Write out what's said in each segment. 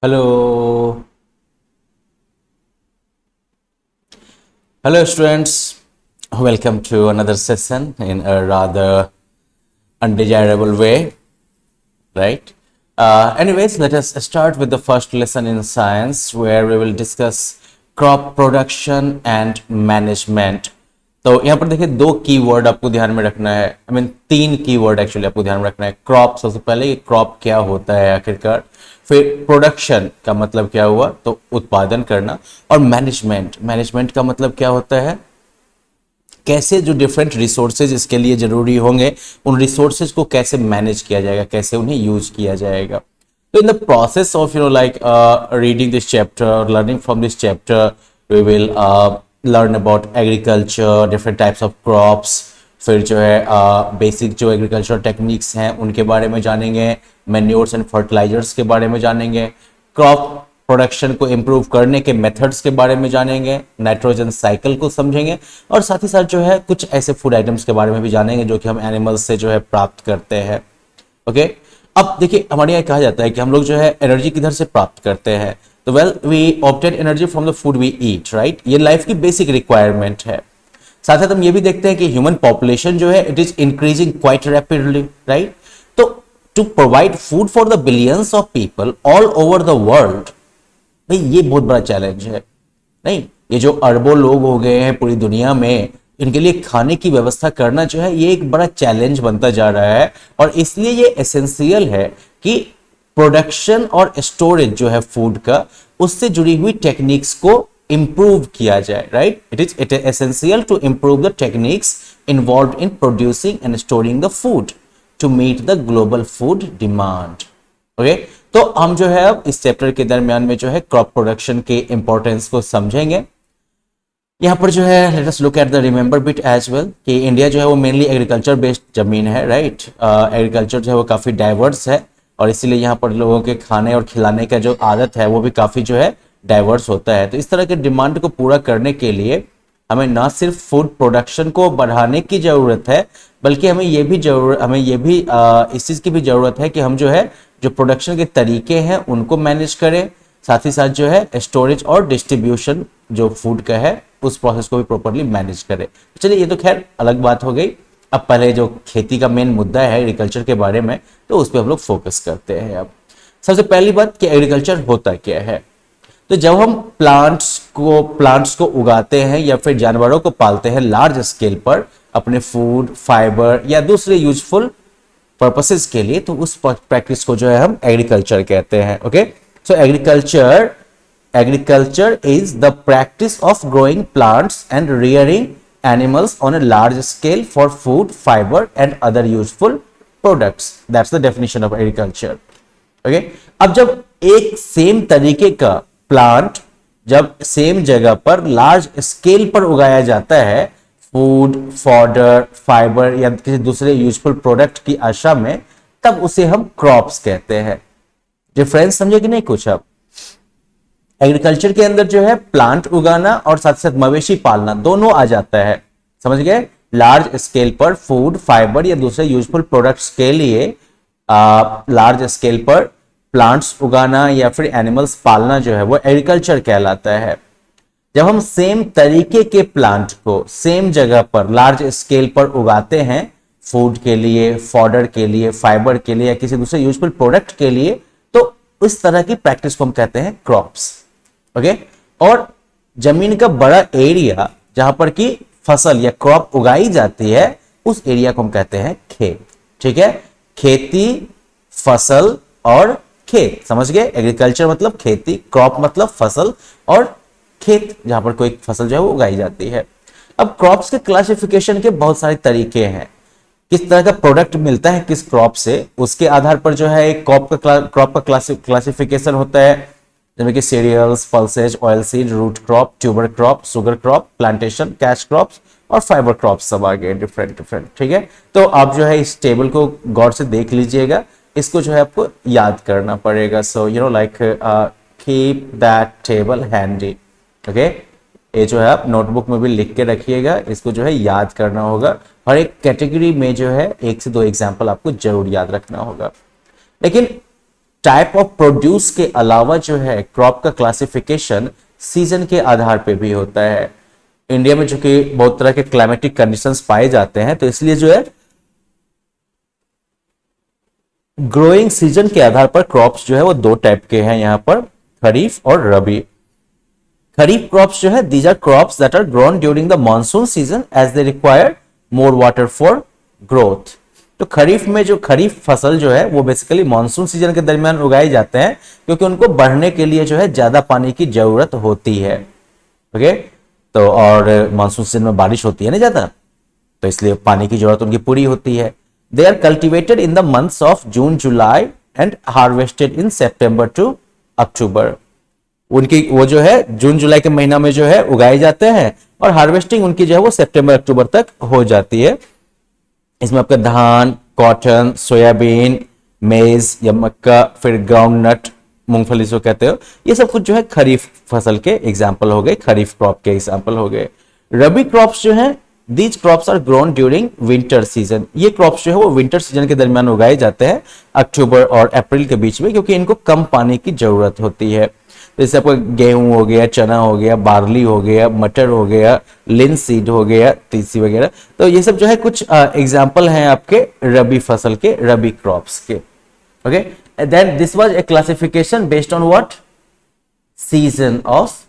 Hello, hello students. Welcome to another session in a rather undesirable way, right? Anyways, let us start with the first lesson in science where we will discuss crop production and management. तो यहाँ पर देखिए दो keyword आपको ध्यान में रखना है। तीन कीवर्ड एक्चुअली आपको ध्यान में रखना है। क्रॉप सबसे पहले, क्रॉप क्या होता है आखिरकार, फिर प्रोडक्शन का मतलब क्या हुआ, तो उत्पादन करना, और मैनेजमेंट, मैनेजमेंट का मतलब क्या होता है, कैसे जो डिफरेंट रिसोर्सेज इसके लिए जरूरी होंगे उन रिसोर्सेज को कैसे मैनेज किया जाएगा, कैसे उन्हें यूज किया जाएगा। तो in the process of like reading this chapter, learning from this chapter, we will learn about agriculture, different types of crops, फिर जो है बेसिक जो एग्रीकल्चर टेक्निक्स हैं उनके बारे में जानेंगे, मैन्योर्स एंड फर्टिलाइजर्स के बारे में जानेंगे, क्रॉप प्रोडक्शन को इम्प्रूव करने के मेथड्स के बारे में जानेंगे, नाइट्रोजन साइकिल को समझेंगे, और साथ ही साथ जो है कुछ ऐसे फूड आइटम्स के बारे में भी जानेंगे जो कि हम एनिमल्स से जो है प्राप्त करते हैं। ओके, अब देखिए हमारे यहाँ कहा जाता है कि हम लोग जो है एनर्जी किधर से प्राप्त करते हैं, तो well we obtain energy from the food we eat, right. ये लाइफ की बेसिक रिक्वायरमेंट है। साथ साथ हम ये भी देखते हैं कि ह्यूमन पॉपुलेशन जो है it is increasing quite rapidly, right. तो to provide food for the billions of people all over the world, भाई ये बहुत बड़ा चैलेंज है, नहीं। ये जो अरबों लोग हो गए हैं पूरी दुनिया में, इनके लिए खाने की व्यवस्था करना जो है ये एक बड़ा चैलेंज बनता जा रहा है, और इसलिए ये एसेंशियल है कि प्रोडक्शन और स्टोरेज जो है फूड का, उससे जुड़ी हुई टेक्निक्स को इंप्रूव किया जाए, right. It is essential to improve the techniques involve in producing and storing the food to meet the global food demand. Okay, तो हम जो है अब इस चैप्टर के दरमियान में जो है क्रॉप प्रोडक्शन के इंपॉर्टेंस को समझेंगे। यहाँ पर जो है let us look at the remember bit as well कि इंडिया जो है वो मेनली एग्रीकल्चर बेस्ड जमीन है, राइट। एग्रीकल्चर जो है वो काफी डाइवर्स है, और इसीलिए यहाँ पर लोगों के खाने और खिलाने का जो आदत है वो भी काफी जो है डाइवर्स होता है। तो इस तरह के डिमांड को पूरा करने के लिए हमें ना सिर्फ फूड प्रोडक्शन को बढ़ाने की जरूरत है, बल्कि हमें ये भी इस चीज की भी जरूरत है कि हम जो है जो प्रोडक्शन के तरीके हैं उनको मैनेज करें, साथ ही साथ जो है स्टोरेज और डिस्ट्रीब्यूशन जो फूड का है उस प्रोसेस को भी प्रॉपर्ली मैनेज करें। चलिए ये तो खैर अलग बात हो गई। अब पहले जो खेती का मेन मुद्दा है एग्रीकल्चर के बारे में, तो उस पर हम लोग फोकस करते हैं। अब सबसे पहली बात कि एग्रीकल्चर होता क्या है। तो जब हम प्लांट्स को उगाते हैं या फिर जानवरों को पालते हैं लार्ज स्केल पर अपने फूड, फाइबर या दूसरे यूजफुल पर्पसेस के लिए, तो उस प्रैक्टिस को जो है हम एग्रीकल्चर कहते हैं। Okay, so agriculture is the practice of growing plants and rearing animals on a large scale for food, fibre and other useful products. That's the definition of agriculture. Okay, अब जब एक same तरीके का plant जब same जगह पर large scale पर उगाया जाता है फूड, फॉडर, फाइबर या किसी दूसरे यूजफुल प्रोडक्ट की आशा में, तब उसे हम क्रॉप्स कहते हैं। डिफरेंस समझे कि नहीं कुछ। अब एग्रीकल्चर के अंदर जो है प्लांट उगाना और साथ साथ मवेशी पालना दोनों आ जाता है, समझ गए। लार्ज स्केल पर फूड, फाइबर या दूसरे यूजफुल प्रोडक्ट्स के लिए लार्ज स्केल पर प्लांट्स उगाना या फिर एनिमल्स पालना जो है वो एग्रीकल्चर कहलाता है। जब हम सेम तरीके के प्लांट को सेम जगह पर लार्ज स्केल पर उगाते हैं फूड के लिए, फॉडर के लिए, फाइबर के लिए या किसी दूसरे यूजफुल प्रोडक्ट के लिए, तो इस तरह की प्रैक्टिस को हम कहते हैं क्रॉप्स। ओके, और जमीन का बड़ा एरिया जहां पर की फसल या क्रॉप उगाई जाती है उस एरिया को हम कहते हैं खेत। ठीक है, खेती, फसल और खेत, समझ गए। एग्रीकल्चर मतलब खेती, क्रॉप मतलब फसल, और खेत जहां पर कोई फसल जो है वो उगाई जाती है। अब क्रॉप्स के क्लासिफिकेशन के बहुत सारे तरीके हैं। किस तरह का प्रोडक्ट मिलता है किस क्रॉप से, उसके आधार पर जो है एक क्रॉप का क्लासिफिकेशन होता है, जैसे कि cereals, pulses, oil seed, root crop, tuber crop, sugar crop, plantation, cash crops और फाइबर क्रॉप्स सब आ गए डिफरेंट। ठीक है, तो आप जो है इस टेबल को गौर से देख लीजिएगा, इसको जो है आपको याद करना पड़ेगा। So like keep that table handy. Okay, ये जो है आप नोटबुक में भी लिख के रखिएगा, इसको जो है याद करना होगा। हर एक कैटेगरी में जो है 1 से 2 एग्जाम्पल आपको जरूर याद रखना होगा। लेकिन टाइप ऑफ प्रोड्यूस के अलावा जो है क्रॉप का क्लासिफिकेशन सीजन के आधार पे भी होता है। इंडिया में चूंकि बहुत तरह के क्लाइमेटिक कंडीशंस पाए जाते हैं, तो इसलिए जो है ग्रोइंग सीजन के आधार पर क्रॉप्स जो है वो दो टाइप के हैं यहां पर, खरीफ और रबी। खरीफ क्रॉप्स जो है these are crops that are grown during the monsoon season as they require more water for growth. तो खरीफ में जो खरीफ फसल जो है वो बेसिकली मॉनसून सीजन के दरमियान उगाए जाते हैं, क्योंकि उनको बढ़ने के लिए जो है ज्यादा पानी की जरूरत होती है। ओके, तो और मॉनसून सीजन में बारिश होती है ना ज्यादा, तो इसलिए पानी की जरूरत उनकी पूरी होती है। They are cultivated in the months of June July and harvested in September to October. उनकी वो जो है जून जुलाई के महीना में जो है उगाए जाते हैं, और हार्वेस्टिंग उनकी जो है वो सितंबर अक्टूबर तक हो जाती है। इसमें आपका धान, कॉटन, सोयाबीन, मेज या मक्का, फिर ग्राउंड नट, मूंगफली जो कहते हो, ये सब कुछ जो है खरीफ फसल के एग्जाम्पल हो गए, खरीफ क्रॉप के एग्जाम्पल हो गए। रबी क्रॉप्स जो है these crops are grown during winter season. ये क्रॉप्स जो है वो विंटर सीजन के दरमियान उगाए जाते हैं, अक्टूबर और अप्रैल के बीच में, क्योंकि इनको कम पानी की जरूरत होती है। जैसे आपको गेहूं हो गया, चना हो गया, बार्ली हो गया, मटर हो गया, लिनसीड हो गया, तीसी वगैरह, तो ये सब जो है कुछ एग्जाम्पल हैं आपके रबी फसल के, रबी क्रॉप्स के। Okay, then this was a classification based on what, season of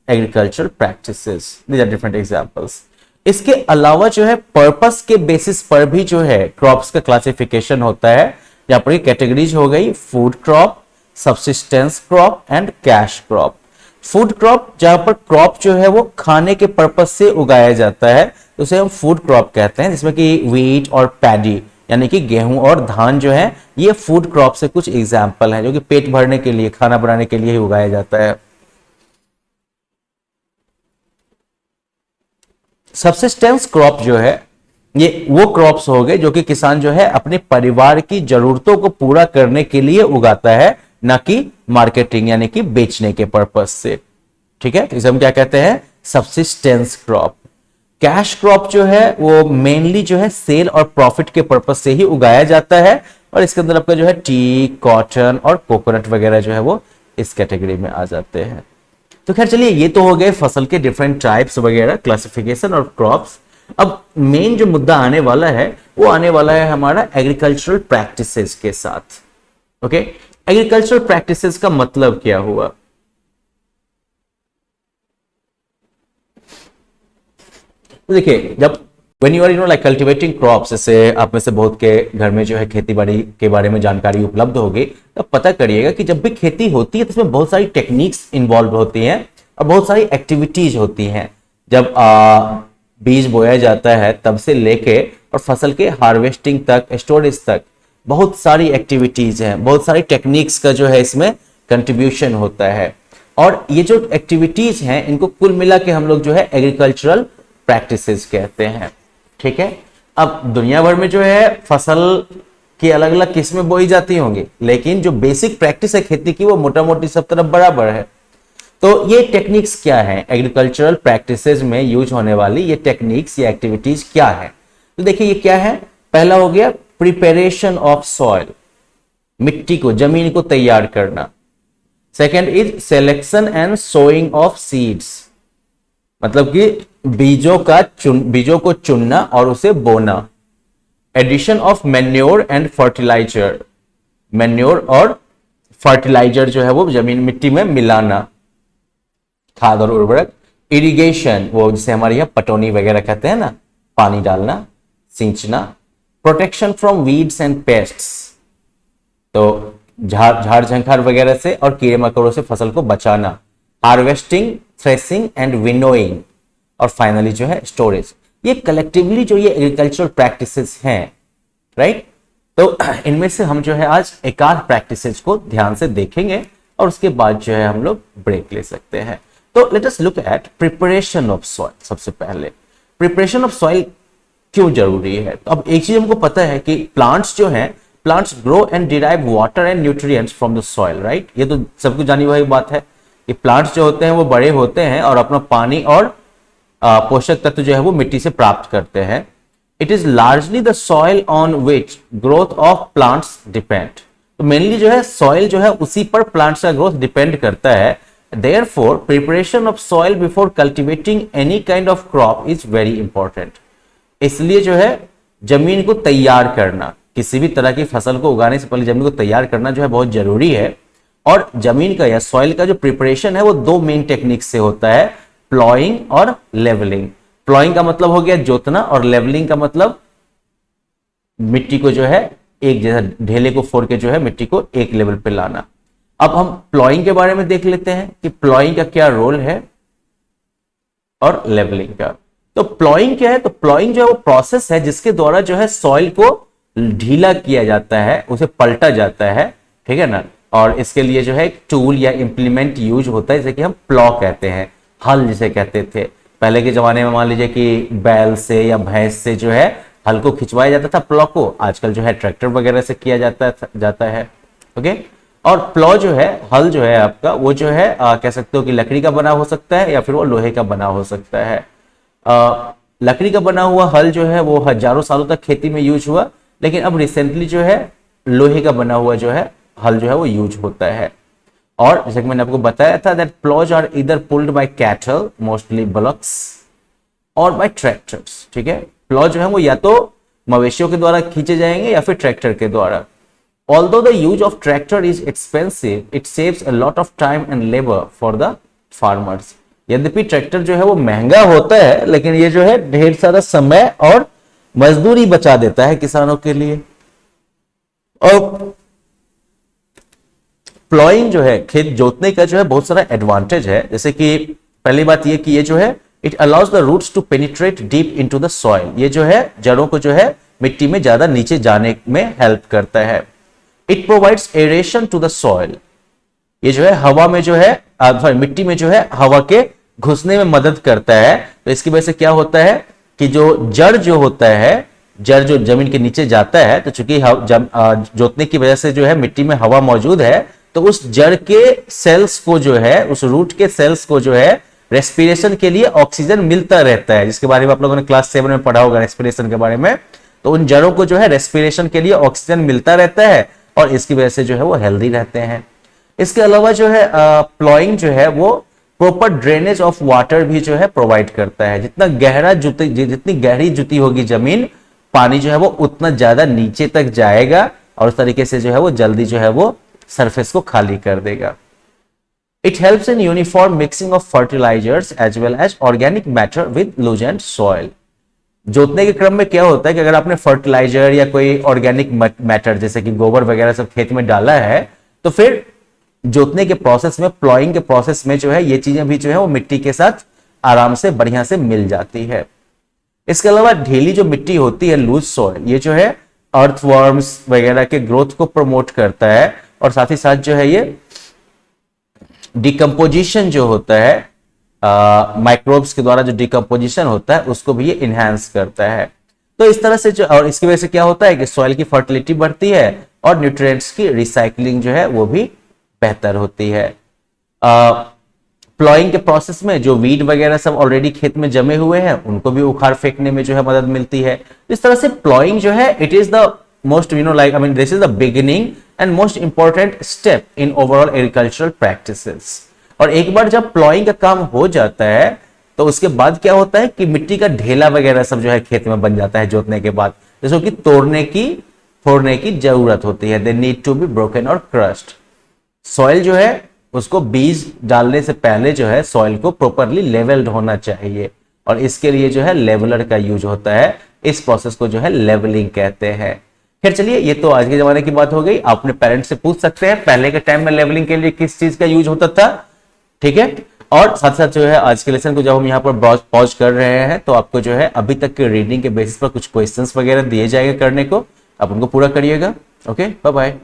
agriculture practices. These are different examples. इसके अलावा जो है पर्पस के बेसिस पर भी जो है क्रॉप्स का क्लासिफिकेशन होता है। यहाँ पर कैटेगरीज हो गई food crop, subsistence crop and cash crop. Food crop जहां पर क्रॉप जो है वो खाने के पर्पस से उगाया जाता है, तो उसे हम फूड क्रॉप कहते हैं, जिसमें कि व्हीट और पैडी यानी कि गेहूं और धान जो है ये फूड क्रॉप से कुछ एग्जाम्पल हैं, जो कि पेट भरने के लिए, खाना बनाने के लिए ही उगाया जाता है। सब्सिस्टेंस क्रॉप जो है ये वो क्रॉप्स हो गए जो कि किसान जो है अपने परिवार की जरूरतों को पूरा करने के लिए उगाता है, ना कि मार्केटिंग यानी कि बेचने के पर्पस से। ठीक है, तो इसे हम क्या कहते हैं, सब्सिस्टेंस क्रॉप। कैश क्रॉप जो है वो मेनली जो है सेल और प्रॉफिट के पर्पस से ही उगाया जाता है, और इसके अंदर आपका जो है टी, कॉटन और कोकोनट वगैरह जो है वो इस कैटेगरी में आ जाते हैं। तो खैर चलिए, ये तो हो गए फसल के डिफरेंट टाइप्स वगैरह, क्लासिफिकेशन और क्रॉप्स। अब मेन जो मुद्दा आने वाला है वो आने वाला है हमारा एग्रीकल्चरल प्रैक्टिसेस के साथ। ओके, एग्रीकल्चरल प्रैक्टिसेस का मतलब क्या हुआ? तो देखिए, जब when you are like cultivating crops, जैसे आप में से बहुत के घर में जो है खेती बाड़ी के बारे में जानकारी उपलब्ध होगी, तब पता करिएगा कि जब भी खेती होती है तो इसमें बहुत सारी टेक्निक्स इन्वॉल्व होती हैं और बहुत सारी एक्टिविटीज होती हैं। जब बीज बोया जाता है तब से लेके और फसल के हार्वेस्टिंग तक, स्टोरेज तक बहुत सारी एक्टिविटीज हैं, बहुत सारी टेक्निक्स का जो है इसमें कंट्रीब्यूशन होता है। और ये जो एक्टिविटीज हैं इनको कुल मिला के हम लोग जो है एग्रीकल्चरल प्रैक्टिसेस कहते हैं। ठीक है, अब दुनिया भर में जो है फसल की अलग अलग किस्में बोई जाती होंगी, लेकिन जो बेसिक प्रैक्टिस है खेती की वो मोटा मोटी सब तरफ बराबर है। तो ये टेक्निक्स क्या है, एग्रीकल्चरल प्रैक्टिसेस में यूज होने वाली ये टेक्निक्स या एक्टिविटीज क्या है? तो देखिए ये क्या है। पहला हो गया प्रिपरेशन ऑफ सॉइल, मिट्टी को, जमीन को तैयार करना। Second is selection and sowing of seeds, मतलब कि बीजों को चुनना और उसे बोना। Addition of manure and fertiliser, manure और फर्टिलाइजर जो है वो जमीन मिट्टी में मिलाना, खाद और उर्वरक। इरिगेशन, वो जिसे हमारे यहाँ पटौनी वगैरह कहते हैं ना, पानी डालना, सिंचना। Protection from weeds and pests, तो झाड़ झंखार वगैरह से और कीड़े मकोड़ों से फसल को बचाना। हार्वेस्टिंग, थ्रेसिंग एंड विनोइंग, और फाइनली जो है स्टोरेज। ये कलेक्टिवली जो ये एग्रीकल्चरल प्रैक्टिसेस हैं, राइट। तो इनमें से हम जो है आज एकाध प्रैक्टिसेस को ध्यान से देखेंगे और उसके बाद जो है हम लोग ब्रेक ले सकते हैं। तो late us look eight preparation of soil. सबसे पहले प्रिपरेशन ऑफ सॉइल क्यों जरूरी है? तो अब एक चीज हमको पता है कि प्लांट्स जो हैं, plants grow and derive water and nutrients from the soil, right. ये तो सबको जानी हुई बात है कि प्लांट्स जो होते हैं वो बड़े होते हैं और अपना पानी और पोषक तत्व जो है वो मिट्टी से प्राप्त करते हैं। It is largely the soil on which growth of plants depend. तो मेनली जो है सॉइल जो है उसी पर प्लांट्स का ग्रोथ डिपेंड करता है। Therefore preparation of soil before cultivating any kind of crop is very important. इसलिए जो है जमीन को तैयार करना, किसी भी तरह की फसल को उगाने से पहले जमीन को तैयार करना जो है बहुत जरूरी है। और जमीन का या सॉइल का जो प्रिपरेशन है वो दो मेन टेक्निक से होता है, प्लॉइंग और लेवलिंग। प्लॉइंग का मतलब हो गया जोतना, और लेवलिंग का मतलब मिट्टी को जो है एक जैसा ढेले को फोड़ के जो है मिट्टी को एक लेवल पे लाना। अब हम प्लॉइंग के बारे में देख लेते हैं कि प्लॉइंग का क्या रोल है और लेवलिंग का। तो प्लॉइंग क्या है? तो प्लॉइंग जो है वो प्रोसेस है जिसके द्वारा जो है सॉइल को ढीला किया जाता है, उसे पलटा जाता है, ठीक है ना। और इसके लिए जो है एक टूल या इंप्लीमेंट यूज होता है, जैसे कि हम प्लॉ कहते हैं, हल जिसे कहते थे पहले के जमाने में। मान लीजिए कि बैल से या भैंस से जो है हल को खिंचवाया जाता था प्लॉ को, आजकल जो है ट्रैक्टर वगैरह से किया जाता है। ओके। और प्लॉ जो है, हल जो है आपका, वो जो है कह सकते हो कि लकड़ी का बना हो सकता है या फिर वो लोहे का बना हो सकता है। लकड़ी का बना हुआ हल जो है वो हजारों सालों तक खेती में यूज हुआ, लेकिन अब रिसेंटली जो है लोहे का बना हुआ जो है हल जो है वो यूज होता है। और जैसे कि मैंने आपको बताया था that ploughs are either pulled by cattle, mostly bullocks, और बाय ट्रैक्टर्स। ठीक है, प्लॉ जो है वो या तो मवेशियों के द्वारा खींचे जाएंगे या फिर ट्रैक्टर के द्वारा। Although the use of tractor is expensive, it saves a lot of time and labor for the farmers. यद्यपि ट्रैक्टर जो है वो महंगा होता है, लेकिन ये जो है ढेर सारा समय और मजदूरी बचा देता है किसानों के लिए। और प्लॉइंग जो है, खेत जोतने का जो है बहुत सारा एडवांटेज है। जैसे कि पहली बात ये कि ये जो है it allows the roots to penetrate deep into the soil. ये जो है जड़ों को जो है मिट्टी में ज्यादा नीचे जाने में हेल्प करता है। It provides aeration to the soil. ये जो है हवा में जो है मिट्टी में जो है हवा के घुसने में मदद करता है। तो इसकी वजह से क्या होता है कि जो जड़ जो होता है, जड़ जो जमीन के नीचे जाता है, तो चूंकि जोतने की वजह से जो है मिट्टी में हवा मौजूद है, तो उस जड़ के सेल्स को जो है, उस रूट के सेल्स को जो है रेस्पिरेशन के लिए ऑक्सीजन मिलता रहता है, जिसके बारे में आप लोगों ने क्लास 7 में पढ़ा होगा रेस्पिरेशन के बारे में। तो उन जड़ों को जो है रेस्पिरेशन के लिए ऑक्सीजन मिलता रहता है और इसकी वजह से जो है वो हेल्दी रहते हैं। इसके अलावा जो है प्लॉइंग जो है वो प्रॉपर ड्रेनेज ऑफ वाटर भी जो है प्रोवाइड करता है। जितनी गहरी जुती होगी जमीन, पानी जो है वो उतना ज्यादा नीचे तक जाएगा और उस तरीके से जो है वो जल्दी जो है वो सरफेस को खाली कर देगा। It helps in uniform mixing of fertilisers as well as organic matter with loosened soil. जोतने के क्रम में क्या होता है कि अगर आपने फर्टिलाइजर या कोई ऑर्गेनिक मैटर जैसे कि गोबर वगैरह सब खेत में डाला है, तो फिर जोतने के प्रोसेस में, प्लॉइंग के प्रोसेस में जो है ये चीजें भी जो है वो मिट्टी के साथ आराम से बढ़िया से मिल जाती है। इसके अलावा ढीली जो मिट्टी होती है, लूज सॉइल, ये जो है अर्थवर्म्स वगैरह के ग्रोथ को प्रमोट करता है और साथ ही साथ जो है ये डिकम्पोजिशन जो होता है, माइक्रोब्स के द्वारा जो डिकम्पोजिशन होता है उसको भी ये इनहेंस करता है। तो इस तरह से जो, और इसकी वजह से क्या होता है कि सॉइल की फर्टिलिटी बढ़ती है और न्यूट्रिएंट्स की रिसाइकलिंग जो है वो भी बेहतर होती है। प्लॉइंग के प्रोसेस में जो वीड वगैरह सब ऑलरेडी खेत में जमे हुए हैं उनको भी उखाड़ फेंकने में जो है मदद मिलती है। इस तरह से प्लॉइंग जो है it is the most this is the beginning and most important step in overall agricultural practices. और एक बार जब प्लॉइंग का काम हो जाता है तो उसके बाद क्या होता है कि मिट्टी का ढेला वगैरह सब जो है खेत में बन जाता है जोतने के बाद, जिसको कि फोड़ने की जरूरत होती है। They need to be broken और क्रश्ड। सॉइल जो है उसको बीज डालने से पहले जो है सॉइल को प्रॉपरली लेवल्ड होना चाहिए और इसके लिए जो है लेवलर का यूज होता है। इस प्रोसेस को जो है लेवलिंग कहते हैं। खैर चलिए, ये तो आज के जमाने की बात हो गई। अपने पेरेंट्स से पूछ सकते हैं पहले के टाइम में लेवलिंग के लिए किस चीज का यूज होता था, ठीक है। और साथ साथ जो है आज के लेसन को जब हम यहाँ पर पॉज कर रहे हैं तो आपको जो है अभी तक के रीडिंग के बेसिस पर कुछ क्वेश्चंस वगैरह दिए जाएंगे करने को, आप उनको पूरा करिएगा। Okay, bye bye.